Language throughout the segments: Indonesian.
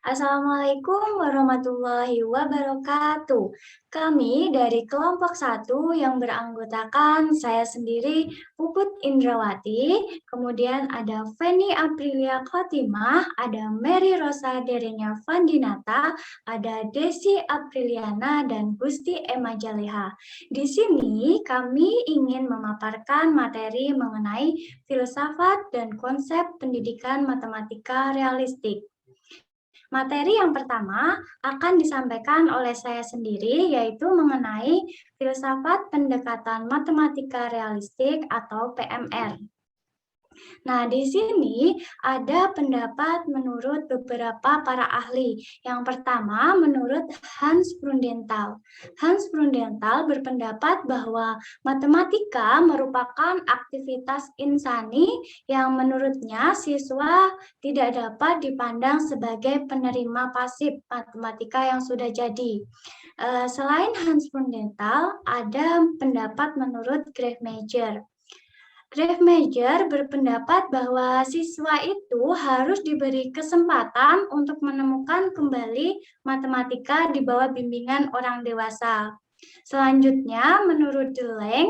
Assalamualaikum warahmatullahi wabarakatuh. Kami dari kelompok 1 yang beranggotakan saya sendiri, Puput Indrawati, kemudian ada Feni Aprilia Khotimah, ada Mary Rosa Derenia Fandinata, ada Desi Apriliana, dan Gusti Emma Jaleha. Di sini kami ingin memaparkan materi mengenai filsafat dan konsep pendidikan matematika realistik. Materi yang pertama akan disampaikan oleh saya sendiri, yaitu mengenai filsafat pendekatan matematika realistik atau PMR. Nah, di sini ada pendapat menurut beberapa para ahli. Yang pertama, menurut Hans Brundenthal. Hans Brundenthal berpendapat bahwa matematika merupakan aktivitas insani yang menurutnya siswa tidak dapat dipandang sebagai penerima pasif matematika yang sudah jadi. Selain Hans Brundenthal, ada pendapat menurut Grave-Major. Grave-Major berpendapat bahwa siswa itu harus diberi kesempatan untuk menemukan kembali matematika di bawah bimbingan orang dewasa. Selanjutnya, menurut Deleng,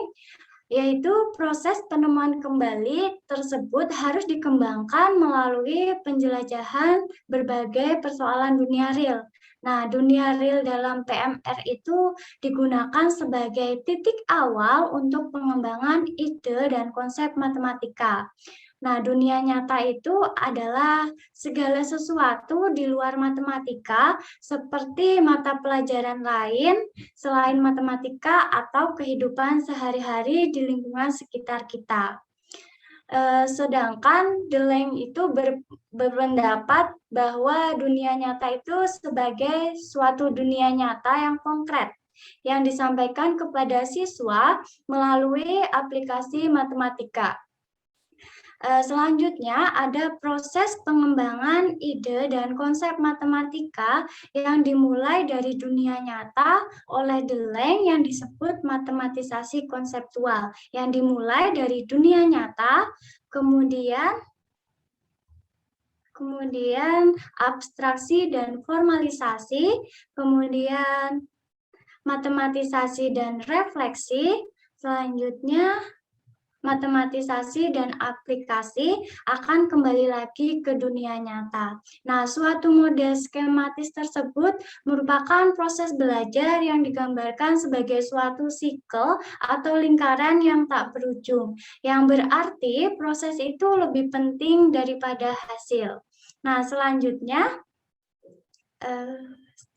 yaitu proses penemuan kembali tersebut harus dikembangkan melalui penjelajahan berbagai persoalan dunia real. Nah, dunia real dalam PMR itu digunakan sebagai titik awal untuk pengembangan ide dan konsep matematika. Nah, dunia nyata itu adalah segala sesuatu di luar matematika, seperti mata pelajaran lain selain matematika atau kehidupan sehari-hari di lingkungan sekitar kita. Sedangkan Deleng itu berpendapat bahwa dunia nyata itu sebagai suatu dunia nyata yang konkret yang disampaikan kepada siswa melalui aplikasi matematika. Selanjutnya ada proses pengembangan ide dan konsep matematika yang dimulai dari dunia nyata oleh Deleng yang disebut matematisasi konseptual, yang dimulai dari dunia nyata, kemudian abstraksi dan formalisasi, kemudian matematisasi dan refleksi, selanjutnya matematisasi dan aplikasi akan kembali lagi ke dunia nyata. Nah, suatu model skematis tersebut merupakan proses belajar yang digambarkan sebagai suatu sikel atau lingkaran yang tak berujung, yang berarti proses itu lebih penting daripada hasil. Nah, selanjutnya,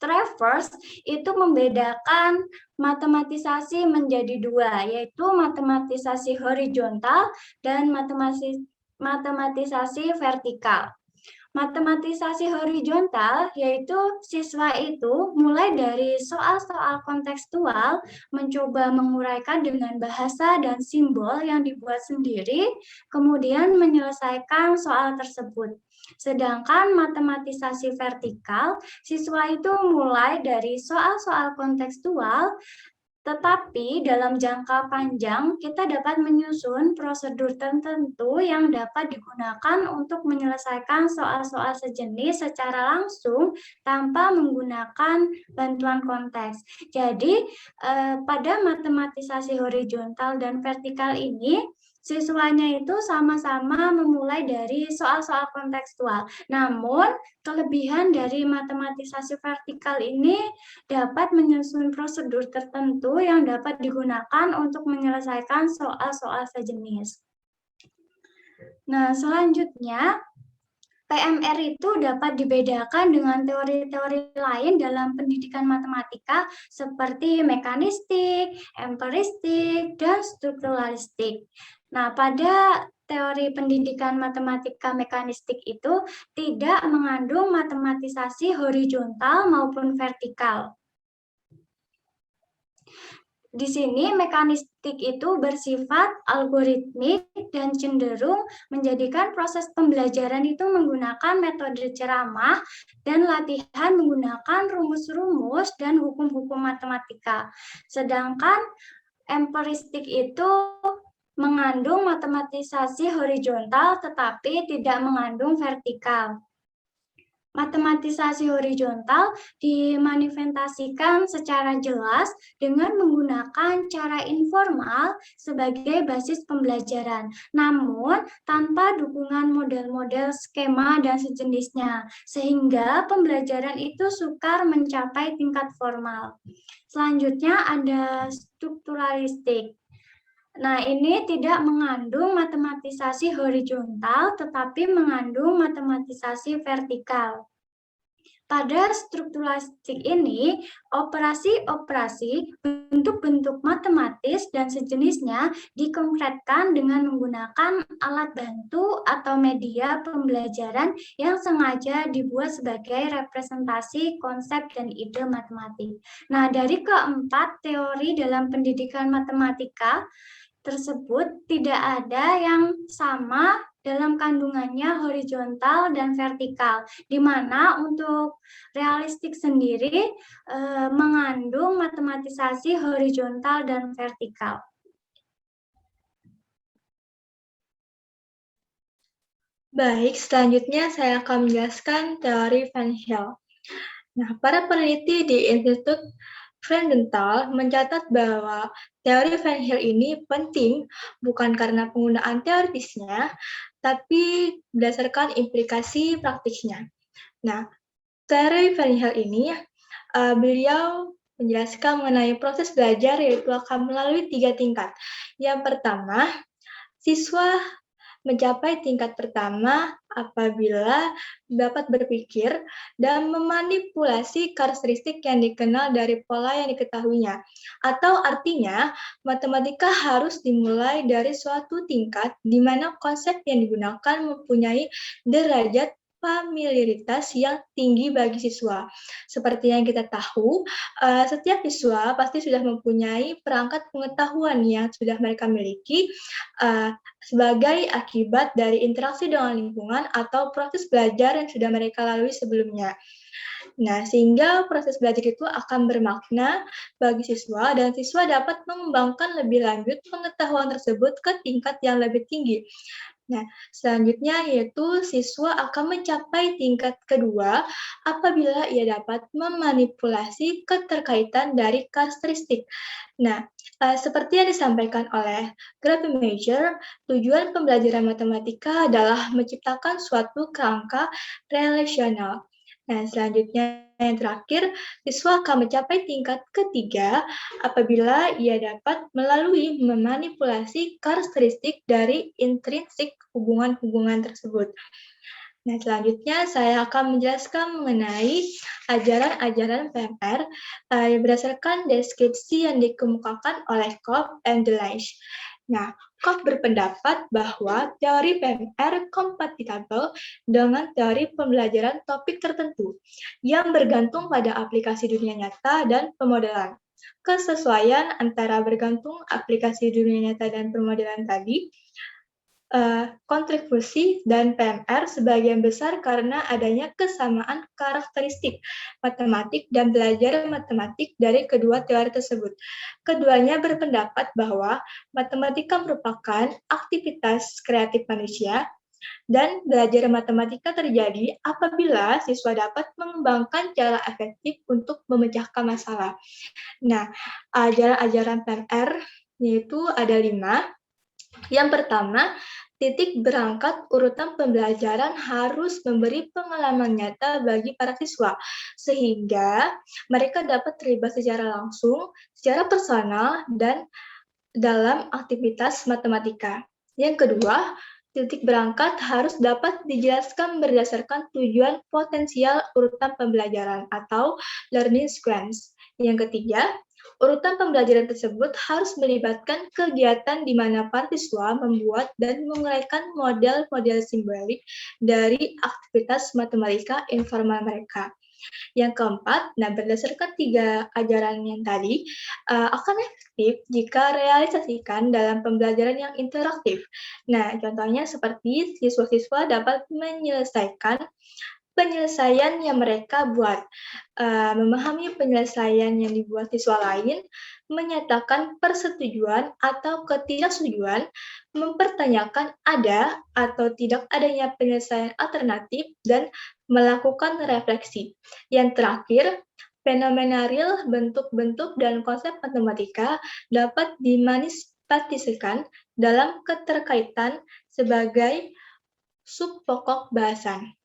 Travers itu membedakan matematisasi menjadi dua, yaitu matematisasi horizontal dan matematisasi vertikal. Matematisasi horizontal yaitu siswa itu mulai dari soal-soal kontekstual mencoba menguraikan dengan bahasa dan simbol yang dibuat sendiri, kemudian menyelesaikan soal tersebut. Sedangkan matematisasi vertikal, siswa itu mulai dari soal-soal kontekstual, tetapi dalam jangka panjang kita dapat menyusun prosedur tertentu yang dapat digunakan untuk menyelesaikan soal-soal sejenis secara langsung tanpa menggunakan bantuan konteks. Jadi pada matematisasi horizontal dan vertikal ini, siswanya itu sama-sama memulai dari soal-soal kontekstual. Namun, kelebihan dari matematisasi vertikal ini dapat menyusun prosedur tertentu yang dapat digunakan untuk menyelesaikan soal-soal sejenis. Nah, selanjutnya, PMR itu dapat dibedakan dengan teori-teori lain dalam pendidikan matematika seperti mekanistik, empiristik, dan strukturalistik. Nah, pada teori pendidikan matematika mekanistik itu tidak mengandung matematisasi horizontal maupun vertikal. Di sini mekanistik itu bersifat algoritmik dan cenderung menjadikan proses pembelajaran itu menggunakan metode ceramah dan latihan menggunakan rumus-rumus dan hukum-hukum matematika. Sedangkan empiristik itu mengandung matematisasi horizontal tetapi tidak mengandung vertikal. Matematisasi horizontal dimanifestasikan secara jelas dengan menggunakan cara informal sebagai basis pembelajaran, namun tanpa dukungan model-model skema dan sejenisnya, sehingga pembelajaran itu sukar mencapai tingkat formal. Selanjutnya ada strukturalistik. Nah, ini tidak mengandung matematisasi horizontal, tetapi mengandung matematisasi vertikal. Pada strukturalistik ini, operasi-operasi, bentuk-bentuk matematis, dan sejenisnya dikonkretkan dengan menggunakan alat bantu atau media pembelajaran yang sengaja dibuat sebagai representasi konsep dan ide matematik. Nah, dari keempat teori dalam pendidikan matematika tersebut tidak ada yang sama dalam kandungannya horizontal dan vertikal, di mana untuk realistik sendiri mengandung matematisasi horizontal dan vertikal. Baik, selanjutnya saya akan menjelaskan teori Van Heel. Nah, para peneliti di Institut Frendenthal mencatat bahwa teori Van Heel ini penting bukan karena penggunaan teoritisnya, tapi berdasarkan implikasi praktisnya. Nah, teori Van Heel ini beliau menjelaskan mengenai proses belajar yaitu akan melalui 3 tingkat. Yang pertama, siswa mencapai tingkat pertama apabila dapat berpikir dan memanipulasi karakteristik yang dikenal dari pola yang diketahuinya. Atau artinya, matematika harus dimulai dari suatu tingkat di mana konsep yang digunakan mempunyai derajat familiaritas yang tinggi bagi siswa. Seperti yang kita tahu, setiap siswa pasti sudah mempunyai perangkat pengetahuan yang sudah mereka miliki sebagai akibat dari interaksi dengan lingkungan atau proses belajar yang sudah mereka lalui sebelumnya. Nah, sehingga proses belajar itu akan bermakna bagi siswa dan siswa dapat mengembangkan lebih lanjut pengetahuan tersebut ke tingkat yang lebih tinggi. Nah, selanjutnya yaitu siswa akan mencapai tingkat kedua apabila ia dapat memanipulasi keterkaitan dari karakteristik. Nah, seperti yang disampaikan oleh Graeber, tujuan pembelajaran matematika adalah menciptakan suatu kerangka relasional. Nah, selanjutnya yang terakhir, siswa akan mencapai tingkat ketiga apabila ia dapat melalui memanipulasi karakteristik dari intrinsik hubungan-hubungan tersebut. Nah, selanjutnya saya akan menjelaskan mengenai ajaran-ajaran PMR berdasarkan deskripsi yang dikemukakan oleh Cobb and Delage. Nah, Cobb berpendapat bahwa teori PMR kompatibel dengan teori pembelajaran topik tertentu yang bergantung pada aplikasi dunia nyata dan pemodelan. Kesesuaian antara bergantung aplikasi dunia nyata dan pemodelan tadi kontribusi dan PMR sebagian besar karena adanya kesamaan karakteristik matematik dan belajar matematik dari kedua teori tersebut. Keduanya berpendapat bahwa matematika merupakan aktivitas kreatif manusia dan belajar matematika terjadi apabila siswa dapat mengembangkan cara efektif untuk memecahkan masalah. Nah, ajaran-ajaran PMR yaitu ada 5. Yang pertama, titik berangkat urutan pembelajaran harus memberi pengalaman nyata bagi para siswa, sehingga mereka dapat terlibat secara langsung, secara personal, dan dalam aktivitas matematika. Yang kedua, titik berangkat harus dapat dijelaskan berdasarkan tujuan potensial urutan pembelajaran atau learning sequence. Yang ketiga, urutan pembelajaran tersebut harus melibatkan kegiatan di mana para siswa membuat dan menguraikan model-model simbolik dari aktivitas matematika informal mereka. Yang keempat, nah berdasarkan 3 ajaran yang tadi, akan efektif jika realisasikan dalam pembelajaran yang interaktif. Nah, contohnya seperti siswa-siswa dapat menyelesaikan penyelesaian yang mereka buat. Memahami penyelesaian yang dibuat siswa lain, menyatakan persetujuan atau ketidaksetujuan, mempertanyakan ada atau tidak adanya penyelesaian alternatif, dan melakukan refleksi. Yang terakhir, fenomena real, bentuk-bentuk, dan konsep matematika dapat dimanifestasikan dalam keterkaitan sebagai sub pokok bahasan.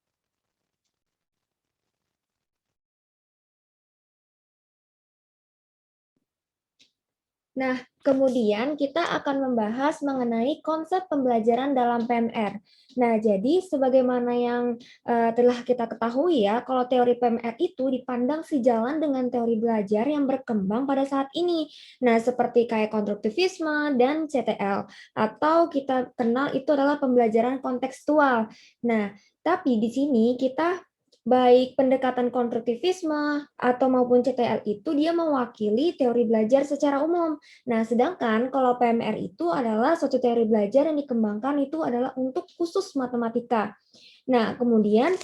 Nah, kemudian kita akan membahas mengenai konsep pembelajaran dalam PMR. Nah, jadi sebagaimana yang telah kita ketahui ya, kalau teori PMR itu dipandang sejalan dengan teori belajar yang berkembang pada saat ini. Nah, seperti kayak konstruktivisme dan CTL, atau kita kenal itu adalah pembelajaran kontekstual. Nah, tapi di sini kita baik pendekatan konstruktivisme atau maupun CTL itu dia mewakili teori belajar secara umum. Nah, sedangkan kalau PMR itu adalah suatu teori belajar yang dikembangkan itu adalah untuk khusus matematika. Nah, kemudian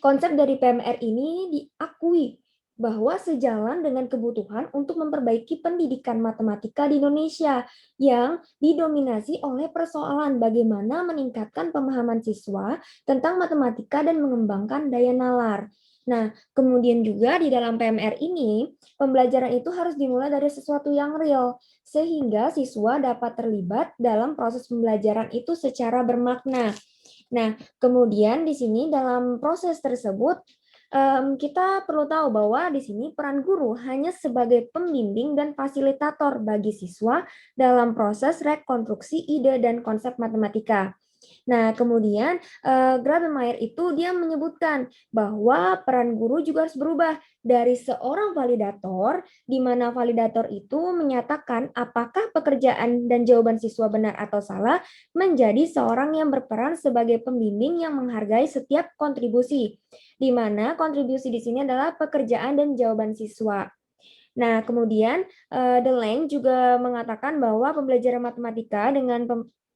konsep dari PMR ini diakui bahwa sejalan dengan kebutuhan untuk memperbaiki pendidikan matematika di Indonesia yang didominasi oleh persoalan bagaimana meningkatkan pemahaman siswa tentang matematika dan mengembangkan daya nalar. Nah, kemudian juga di dalam PMR ini, pembelajaran itu harus dimulai dari sesuatu yang real, sehingga siswa dapat terlibat dalam proses pembelajaran itu secara bermakna. Nah, kemudian di sini dalam proses tersebut, kita perlu tahu bahwa di sini peran guru hanya sebagai pembimbing dan fasilitator bagi siswa dalam proses rekonstruksi ide dan konsep matematika. Nah, kemudian Grabemeyer itu dia menyebutkan bahwa peran guru juga harus berubah dari seorang validator, di mana validator itu menyatakan apakah pekerjaan dan jawaban siswa benar atau salah, menjadi seorang yang berperan sebagai pembimbing yang menghargai setiap kontribusi, di mana kontribusi di sini adalah pekerjaan dan jawaban siswa. Nah, kemudian Deleng juga mengatakan bahwa pembelajaran matematika dengan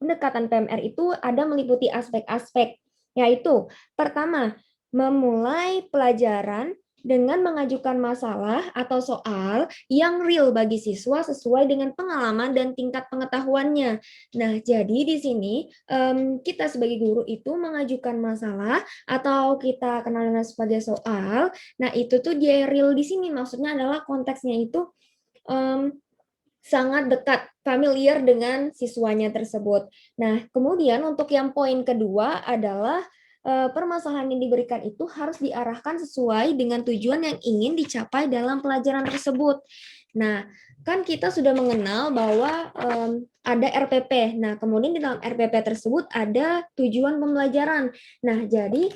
pendekatan PMR itu ada meliputi aspek-aspek, yaitu pertama, memulai pelajaran dengan mengajukan masalah atau soal yang real bagi siswa sesuai dengan pengalaman dan tingkat pengetahuannya. Nah, jadi di sini kita sebagai guru itu mengajukan masalah atau kita kenal dengan sebagai soal. Nah, itu tuh dia real di sini, maksudnya adalah konteksnya itu sangat dekat, familiar dengan siswanya tersebut. Nah, kemudian untuk yang poin kedua adalah permasalahan yang diberikan itu harus diarahkan sesuai dengan tujuan yang ingin dicapai dalam pelajaran tersebut. Nah, kan kita sudah mengenal bahwa ada RPP. Nah, kemudian di dalam RPP tersebut ada tujuan pembelajaran. Nah, jadi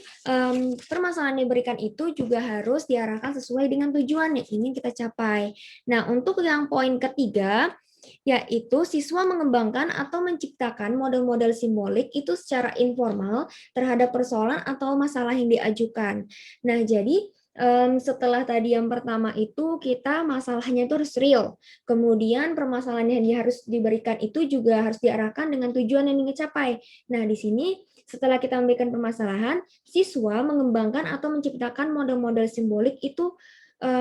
permasalahan yang diberikan itu juga harus diarahkan sesuai dengan tujuan yang ingin kita capai. Nah, untuk yang poin ketiga, yaitu siswa mengembangkan atau menciptakan model-model simbolik itu secara informal terhadap persoalan atau masalah yang diajukan. Nah, jadi setelah tadi yang pertama itu kita masalahnya itu harus real. Kemudian permasalahan yang harus diberikan itu juga harus diarahkan dengan tujuan yang ingin dicapai. Nah, di sini setelah kita memberikan permasalahan, siswa mengembangkan atau menciptakan model-model simbolik itu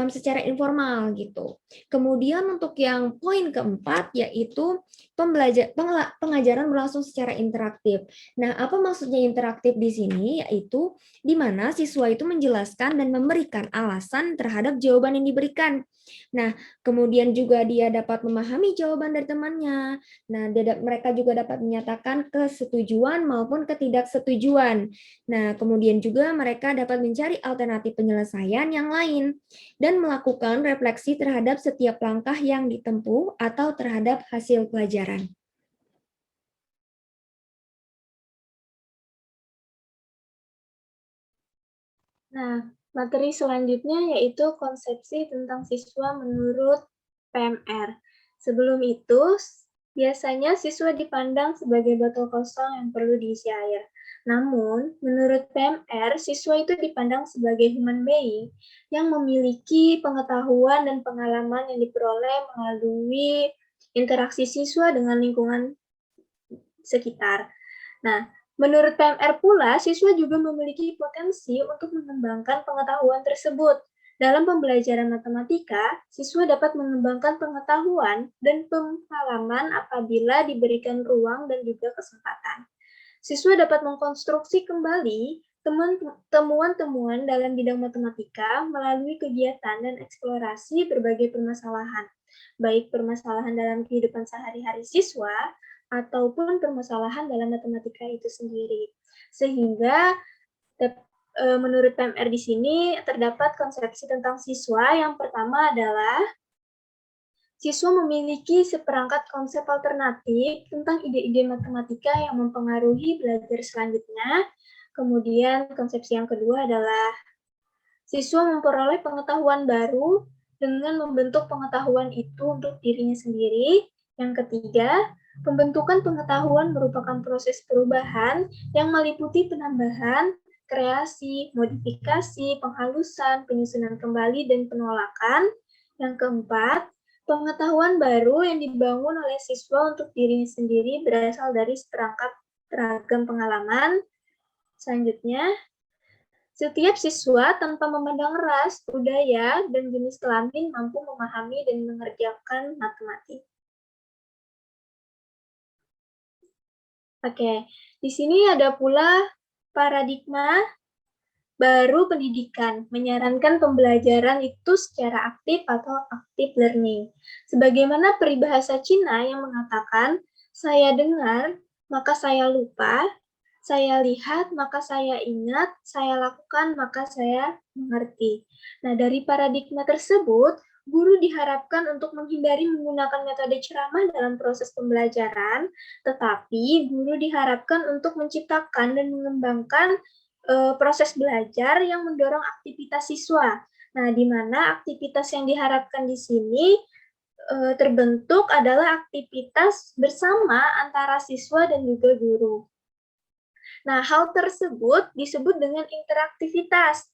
secara informal gitu. Kemudian untuk yang poin keempat yaitu pengajaran berlangsung secara interaktif. Nah, apa maksudnya interaktif di sini? Yaitu di mana siswa itu menjelaskan dan memberikan alasan terhadap jawaban yang diberikan. Nah, kemudian juga dia dapat memahami jawaban dari temannya. Nah, mereka juga dapat menyatakan kesetujuan maupun ketidaksetujuan. Nah, kemudian juga mereka dapat mencari alternatif penyelesaian yang lain dan melakukan refleksi terhadap setiap langkah yang ditempuh atau terhadap hasil pelajaran. Nah, materi selanjutnya yaitu konsepsi tentang siswa menurut PMR. Sebelum itu, biasanya siswa dipandang sebagai botol kosong yang perlu diisi air. Namun, menurut PMR, siswa itu dipandang sebagai human being yang memiliki pengetahuan dan pengalaman yang diperoleh melalui interaksi siswa dengan lingkungan sekitar. Nah, Menurut PMR pula, siswa juga memiliki potensi untuk mengembangkan pengetahuan tersebut. Dalam pembelajaran matematika, siswa dapat mengembangkan pengetahuan dan pengalaman apabila diberikan ruang dan juga kesempatan. Siswa dapat mengkonstruksi kembali temuan-temuan dalam bidang matematika melalui kegiatan dan eksplorasi berbagai permasalahan, baik permasalahan dalam kehidupan sehari-hari siswa ataupun permasalahan dalam matematika itu sendiri. Sehingga menurut PMR di sini terdapat konsepsi tentang siswa. Yang pertama adalah siswa memiliki seperangkat konsep alternatif tentang ide-ide matematika yang mempengaruhi belajar selanjutnya. Kemudian konsepsi yang kedua adalah siswa memperoleh pengetahuan baru dengan membentuk pengetahuan itu untuk dirinya sendiri. Yang ketiga, pembentukan pengetahuan merupakan proses perubahan yang meliputi penambahan, kreasi, modifikasi, penghalusan, penyusunan kembali, dan penolakan. Yang keempat, pengetahuan baru yang dibangun oleh siswa untuk dirinya sendiri berasal dari seperangkat ragam pengalaman. Selanjutnya, setiap siswa tanpa memandang ras, budaya, dan jenis kelamin mampu memahami dan mengerjakan matematika. Oke, di sini ada pula paradigma baru pendidikan, menyarankan pembelajaran itu secara aktif atau active learning. Sebagaimana peribahasa Cina yang mengatakan, saya dengar, maka saya lupa, saya lihat, maka saya ingat, saya lakukan, maka saya mengerti. Nah, dari paradigma tersebut, guru diharapkan untuk menghindari menggunakan metode ceramah dalam proses pembelajaran, tetapi guru diharapkan untuk menciptakan dan mengembangkan proses belajar yang mendorong aktivitas siswa. Nah, di mana aktivitas yang diharapkan di sini terbentuk adalah aktivitas bersama antara siswa dan juga guru. Nah, hal tersebut disebut dengan interaktivitas.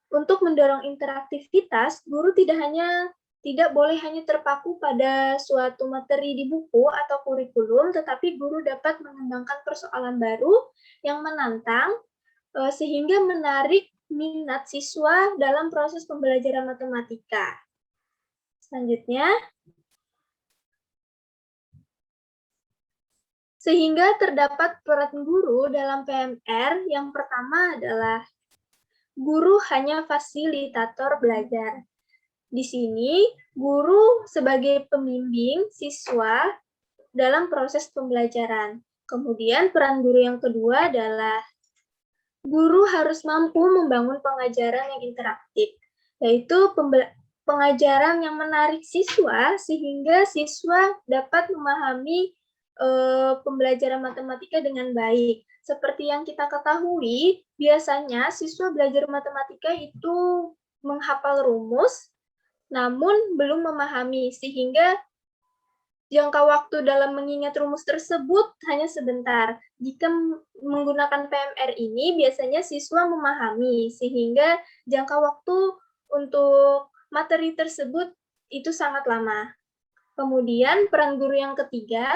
Untuk mendorong interaktivitas, guru tidak boleh hanya terpaku pada suatu materi di buku atau kurikulum, tetapi guru dapat mengembangkan persoalan baru yang menantang sehingga menarik minat siswa dalam proses pembelajaran matematika. Selanjutnya, sehingga terdapat peran guru dalam PMR. Yang pertama adalah guru hanya fasilitator belajar. Di sini, guru sebagai pembimbing siswa dalam proses pembelajaran. Kemudian peran guru yang kedua adalah guru harus mampu membangun pengajaran yang interaktif, yaitu pengajaran yang menarik siswa sehingga siswa dapat memahami pembelajaran matematika dengan baik. Seperti yang kita ketahui, biasanya siswa belajar matematika itu menghafal rumus, namun belum memahami, sehingga jangka waktu dalam mengingat rumus tersebut hanya sebentar. Jika menggunakan PMR ini, biasanya siswa memahami, sehingga jangka waktu untuk materi tersebut itu sangat lama. Kemudian peran guru yang ketiga,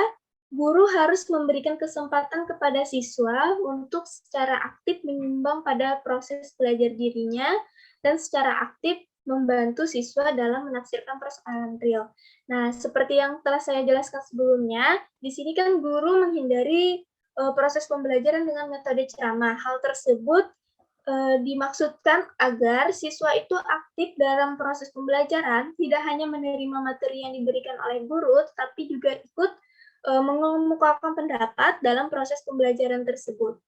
guru harus memberikan kesempatan kepada siswa untuk secara aktif menyumbang pada proses belajar dirinya dan secara aktif membantu siswa dalam menafsirkan persoalan real. Nah, seperti yang telah saya jelaskan sebelumnya, di sini kan guru menghindari proses pembelajaran dengan metode ceramah. Hal tersebut dimaksudkan agar siswa itu aktif dalam proses pembelajaran, tidak hanya menerima materi yang diberikan oleh guru, tetapi juga ikut mengemukakan pendapat dalam proses pembelajaran tersebut.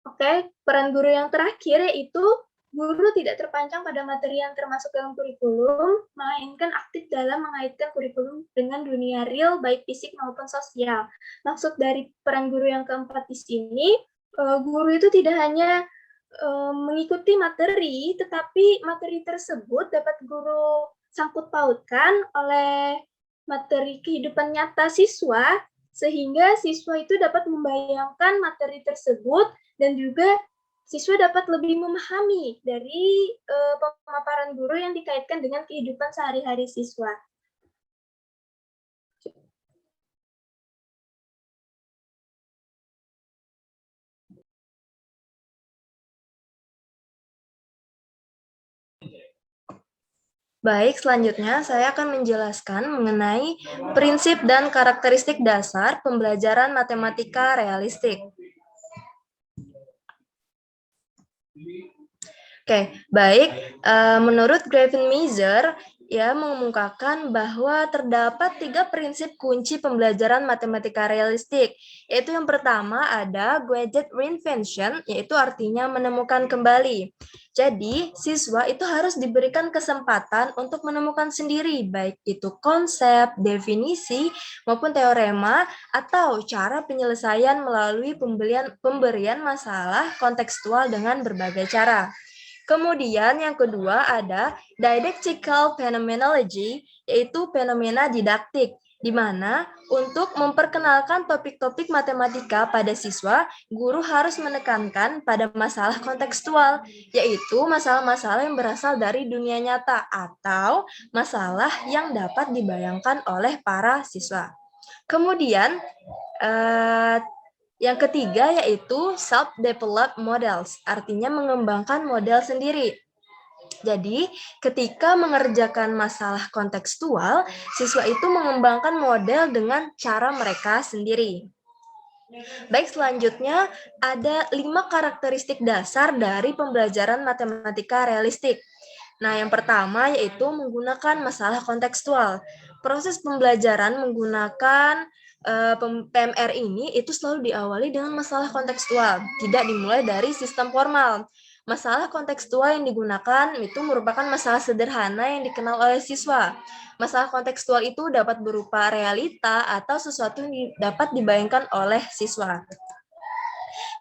Oke, peran guru yang terakhir yaitu guru tidak terpancang pada materi yang termasuk dalam kurikulum, melainkan aktif dalam mengaitkan kurikulum dengan dunia real, baik fisik maupun sosial. Maksud dari peran guru yang keempat di sini, guru itu tidak hanya mengikuti materi, tetapi materi tersebut dapat guru sangkut pautkan oleh materi kehidupan nyata siswa, sehingga siswa itu dapat membayangkan materi tersebut dan juga siswa dapat lebih memahami dari pemaparan guru yang dikaitkan dengan kehidupan sehari-hari siswa. Baik, selanjutnya saya akan menjelaskan mengenai prinsip dan karakteristik dasar pembelajaran matematika realistik. Oke, baik. Menurut Gravenmeiser, ia mengemukakan bahwa terdapat 3 prinsip kunci pembelajaran matematika realistik, yaitu yang pertama ada gadget reinvention, yaitu artinya menemukan kembali. Jadi, siswa itu harus diberikan kesempatan untuk menemukan sendiri, baik itu konsep, definisi, maupun teorema, atau cara penyelesaian melalui pemberian masalah kontekstual dengan berbagai cara. Kemudian yang kedua ada dialectical phenomenology, yaitu fenomena didaktik, di mana untuk memperkenalkan topik-topik matematika pada siswa, guru harus menekankan pada masalah kontekstual, yaitu masalah-masalah yang berasal dari dunia nyata atau masalah yang dapat dibayangkan oleh para siswa. Kemudian, yang ketiga yaitu self-developed models, artinya mengembangkan model sendiri. Jadi, ketika mengerjakan masalah kontekstual, siswa itu mengembangkan model dengan cara mereka sendiri. Baik, selanjutnya ada 5 karakteristik dasar dari pembelajaran matematika realistik. Nah, yang pertama yaitu menggunakan masalah kontekstual. Proses pembelajaran menggunakan PMR ini itu selalu diawali dengan masalah kontekstual, tidak dimulai dari sistem formal. Masalah kontekstual yang digunakan itu merupakan masalah sederhana yang dikenal oleh siswa. Masalah kontekstual itu dapat berupa realita atau sesuatu yang dapat dibayangkan oleh siswa.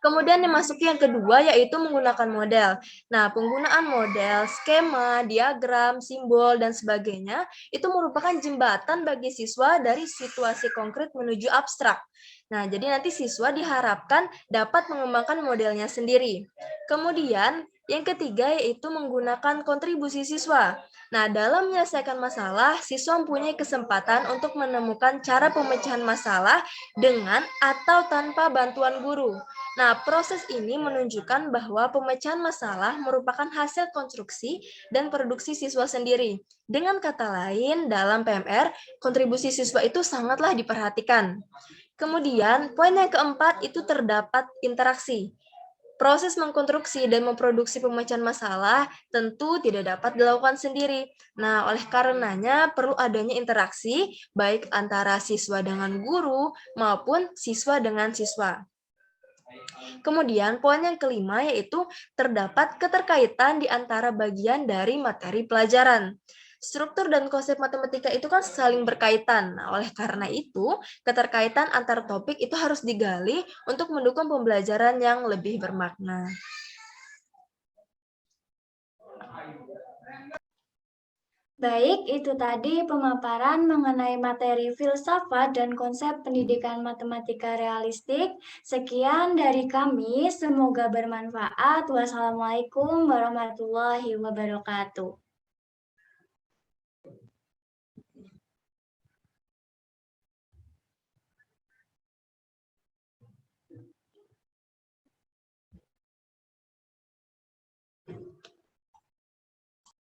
Kemudian dimasuki yang kedua yaitu menggunakan model. Nah, penggunaan model, skema, diagram, simbol, dan sebagainya itu merupakan jembatan bagi siswa dari situasi konkret menuju abstrak. Nah, jadi nanti siswa diharapkan dapat mengembangkan modelnya sendiri. Kemudian, yang ketiga yaitu menggunakan kontribusi siswa. Nah, dalam menyelesaikan masalah, siswa mempunyai kesempatan untuk menemukan cara pemecahan masalah dengan atau tanpa bantuan guru. Nah, proses ini menunjukkan bahwa pemecahan masalah merupakan hasil konstruksi dan produksi siswa sendiri. Dengan kata lain, dalam PMR, kontribusi siswa itu sangatlah diperhatikan. Kemudian, poin yang keempat itu terdapat interaksi. Proses mengkonstruksi dan memproduksi pemecahan masalah tentu tidak dapat dilakukan sendiri. Nah, oleh karenanya perlu adanya interaksi baik antara siswa dengan guru maupun siswa dengan siswa. Kemudian poin yang kelima yaitu terdapat keterkaitan di antara bagian dari materi pelajaran. Struktur dan konsep matematika itu kan saling berkaitan. Nah, oleh karena itu, keterkaitan antar topik itu harus digali untuk mendukung pembelajaran yang lebih bermakna. Baik, itu tadi pemaparan mengenai materi filsafat dan konsep pendidikan matematika realistik. Sekian dari kami, semoga bermanfaat. Wassalamualaikum warahmatullahi wabarakatuh.